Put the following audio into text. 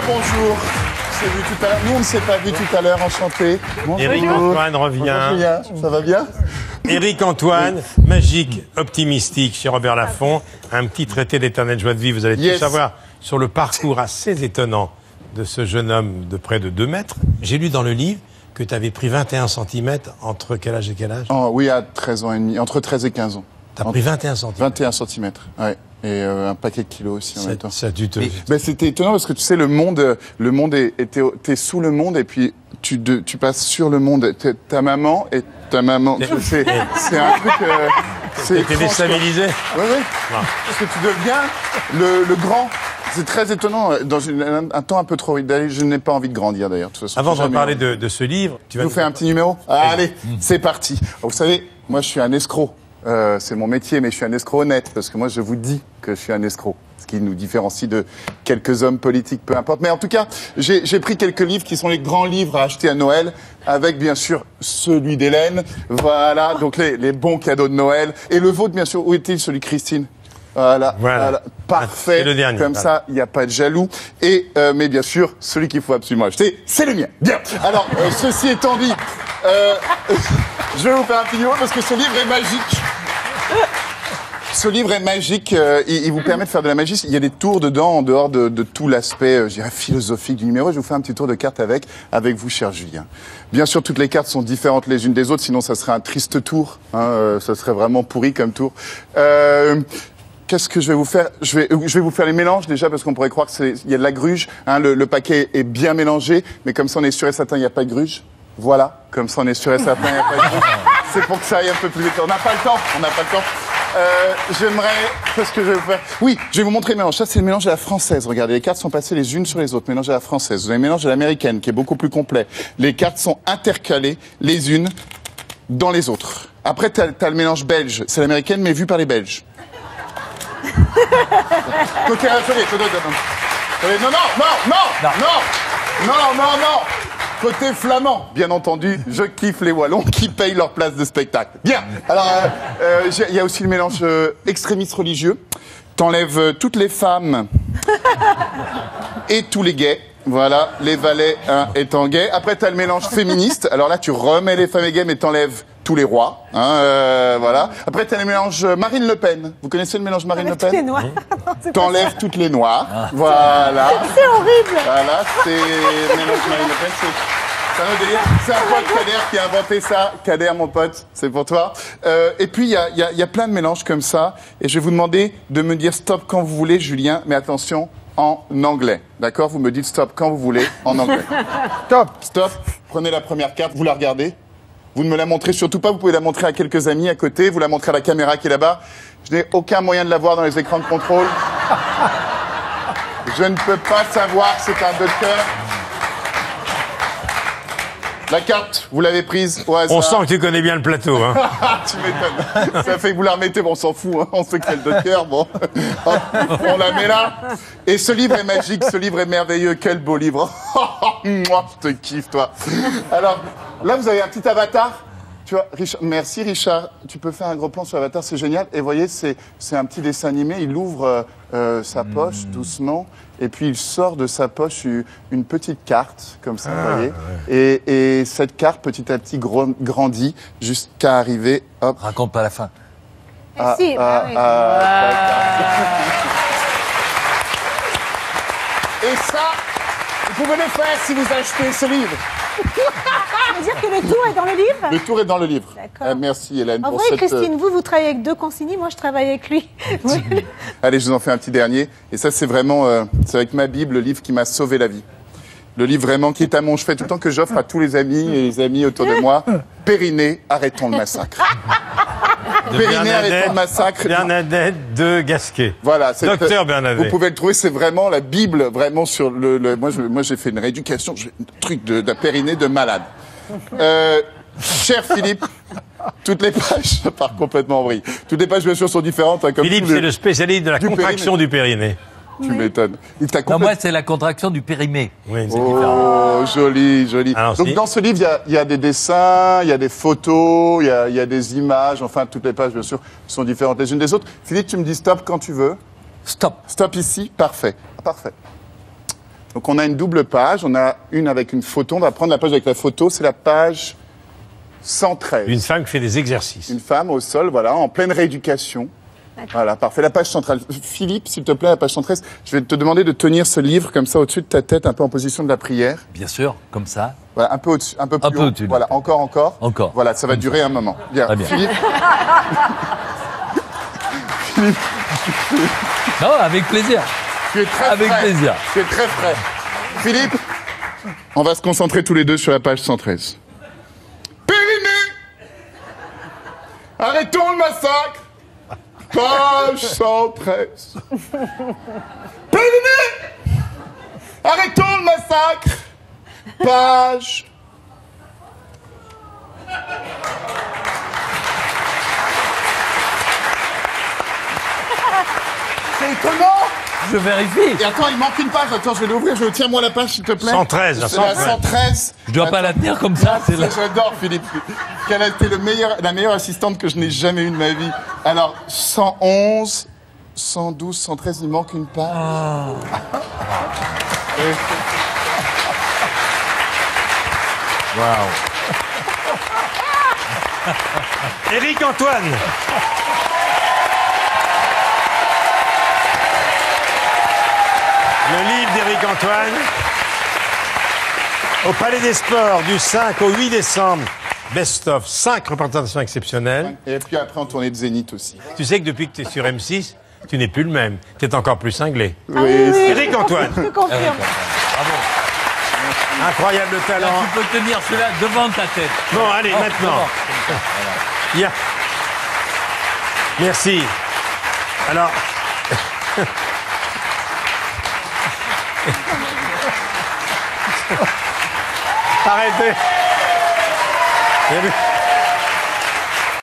bonjour. Je t'ai vu tout à l'heure. Nous, on ne s'est pas vu tout à l'heure. Enchanté. Bonjour. Éric Antoine revient. Bonjour, Julien. Ça va bien? Éric Antoine, magique, optimistique, chez Robert Laffont. Un petit traité d'éternelle joie de vie. Vous allez tout savoir sur le parcours assez étonnant de ce jeune homme de près de 2 mètres. J'ai lu dans le livre que tu avais pris 21 cm entre quel âge et quel âge? Oui, à 13 ans et demi. Entre 13 et 15 ans. T'as pris 21 cm? 21 cm, ouais. Et un paquet de kilos aussi en même temps. Ça a dû te... C'était étonnant parce que tu sais, le monde t'es sous le monde et puis tu passes sur le monde. Ta maman et ta maman. C'est un truc. T'es déstabilisé? Oui, oui. Parce que tu deviens le grand. C'est très étonnant. Dans un temps un peu trop vite. Je n'ai pas envie de grandir d'ailleurs. Avant de parler de ce livre, tu nous fais un petit numéro? Allez, c'est parti. Vous savez, moi je suis un escroc. C'est mon métier, mais je suis un escroc honnête, parce que moi, je vous dis que je suis un escroc. Ce qui nous différencie de quelques hommes politiques, peu importe. Mais en tout cas, j'ai pris quelques livres qui sont les grands livres à acheter à Noël, avec bien sûr celui d'Hélène. Voilà, donc les bons cadeaux de Noël. Et le vôtre, bien sûr, où est-il celui de Christine? Voilà. Parfait. Le dernier. Comme ça, il n'y a pas de jaloux. Et, mais bien sûr, celui qu'il faut absolument acheter, c'est le mien. Bien. Alors, ceci étant dit, je vais vous faire un petit numéro parce que ce livre est magique. Ce livre est magique, il vous permet de faire de la magie. Il y a des tours dedans, en dehors de tout l'aspect, je dirais, philosophique du numéro. Je vais vous faire un petit tour de cartes avec vous, cher Julien. Bien sûr, toutes les cartes sont différentes les unes des autres, sinon ça serait un triste tour. Ça serait vraiment pourri comme tour. Qu'est-ce que je vais vous faire? Je vais vous faire les mélanges déjà, parce qu'on pourrait croire qu'il y a de la gruge. Le paquet est bien mélangé, mais comme ça on est sûr et certain, il n'y a pas de gruge. Voilà, comme ça on est sûr et certain, il n'y a pas de gruge. C'est pour que ça aille un peu plus vite. On n'a pas le temps, J'aimerais... Qu'est-ce que je vais vous faire? Oui, je vais vous montrer le mélange. Ça, c'est le mélange à la française. Regardez, les cartes sont passées les unes sur les autres. Mélange à la française. Vous avez le mélange à l'américaine, qui est beaucoup plus complet. Les cartes sont intercalées les unes dans les autres. Après, t'as le mélange belge. C'est l'américaine, mais vu par les Belges. Côté non. Côté flamand, bien entendu, je kiffe les Wallons qui payent leur place de spectacle. Bien. Alors, il y a aussi le mélange extrémiste religieux. T'enlèves toutes les femmes et tous les gays. Voilà, les valets étant gays. Après, t'as le mélange féministe. Alors là, tu remets les femmes et gays, mais t'enlèves tous les rois. Voilà. Après, t'as le mélange Marine Le Pen. Vous connaissez le mélange Marine Le Pen? Toutes les noirs. T'enlèves toutes les noires. Voilà. C'est horrible. Voilà, c'est le mélange Marine Le Pen. C'est un autre délire. C'est un pote Kader qui a inventé ça. Kader, mon pote, c'est pour toi. Et puis, il y a plein de mélanges comme ça. Et je vais vous demander de me dire stop quand vous voulez, Julien. Mais attention, en anglais. D'accord? Vous me dites stop quand vous voulez, en anglais. Stop. Stop. Prenez la première carte, vous la regardez. Vous ne me la montrez surtout pas, vous pouvez la montrer à quelques amis à côté, vous la montrez à la caméra qui est là-bas. Je n'ai aucun moyen de la voir dans les écrans de contrôle. Je ne peux pas savoir, c'est un docteur. La carte, vous l'avez prise au hasard. On sent que tu connais bien le plateau, hein. Tu m'étonnes. Ça fait que vous la remettez, bon, on s'en fout, hein. On sait que c'est le docteur, bon. On la met là. Et ce livre est magique, ce livre est merveilleux. Quel beau livre. Moi, je te kiffe, toi. Alors, là, vous avez un petit avatar. Tu vois, Richard, merci Richard. Tu peux faire un gros plan sur l'avatar, c'est génial. Et vous voyez, c'est un petit dessin animé. Il ouvre sa poche doucement. Et puis il sort de sa poche une petite carte, comme ça, vous voyez. Ouais. Et cette carte, petit à petit, grandit jusqu'à arriver, hop. Raconte pas la fin. Si, Et ça, vous pouvez le faire si vous achetez ce livre. Ça veut dire que le tour est dans le livre? Le tour est dans le livre. D'accord. Merci Hélène. En vrai, Christine, vous travaillez avec 2 consignes, moi je travaille avec lui. Allez, je vous en fais un petit dernier. Et ça, c'est vraiment, c'est avec ma Bible, le livre qui m'a sauvé la vie. Le livre vraiment qui est à mon chevet tout le temps que j'offre à tous les amis et les amis autour de moi. Périnée, arrêtons le massacre. Périnée, arrêtons le massacre. Bernadette de Gasquet. Voilà, Docteur Bernadette. Vous pouvez le trouver, c'est vraiment la Bible, vraiment sur moi j'ai fait une rééducation, un truc de Périnée de malade. Cher Philippe, toutes les pages, ça part complètement en vrille. Toutes les pages, bien sûr, sont différentes. Hein, comme Philippe, c'est le spécialiste de la contraction du périnée. Tu m'étonnes. Non, moi, c'est la contraction du périmé. Oui, c'est différent. Oh, joli, joli. Alors, donc, dans ce livre, il y a des dessins, il y a des photos, il y a des images. Enfin, toutes les pages, bien sûr, sont différentes les unes des autres. Philippe, tu me dis stop quand tu veux. Stop. Stop ici. Parfait. Parfait. Donc on a une double page, on a une avec une photo, on va prendre la page avec la photo, c'est la page 113. Une femme qui fait des exercices. Une femme au sol, voilà, en pleine rééducation. Voilà, parfait. La page centrale. Philippe, s'il te plaît, la page 113. Je vais te demander de tenir ce livre comme ça au-dessus de ta tête, un peu en position de la prière. Bien sûr, comme ça. Voilà, un peu au-dessus, un peu plus peu haut. au-dessus. Voilà, encore. Encore. Voilà, ça va durer un moment. Bien. Très bien. Philippe, Non, avec plaisir. tu es très Avec frais. plaisir. Tu es très frais. Philippe, on va se concentrer tous les deux sur la page 113. Périnée! Arrêtons le massacre! Page 113. Périnée! Arrêtons le massacre! Page... C'est étonnant! Je vérifie. Et attends, il manque une page. Attends, je vais l'ouvrir. Tiens-moi la page, s'il te plaît. 113, la C'est la 113. 113. Je dois pas la tenir comme ça. C'est là. J'adore Philippe. Quelle a été la meilleure assistante que je n'ai jamais eue de ma vie. Alors, 111, 112, 113, il manque une page. Waouh. Éric Antoine. Le livre d'Éric Antoine. Au Palais des Sports, du 5 au 8 décembre. Best-of, 5 représentations exceptionnelles. Et puis après, en tournée de Zénith aussi. Tu sais que depuis que tu es sur M6, tu n'es plus le même. Tu es encore plus cinglé. Ah oui, oui, Éric Antoine. je confirme. Bravo. Incroyable Là, talent. tu peux tenir cela devant ta tête. Bon, allez, Oh, maintenant. devant. Il y a- Merci. Alors. Arrêtez. Il y a-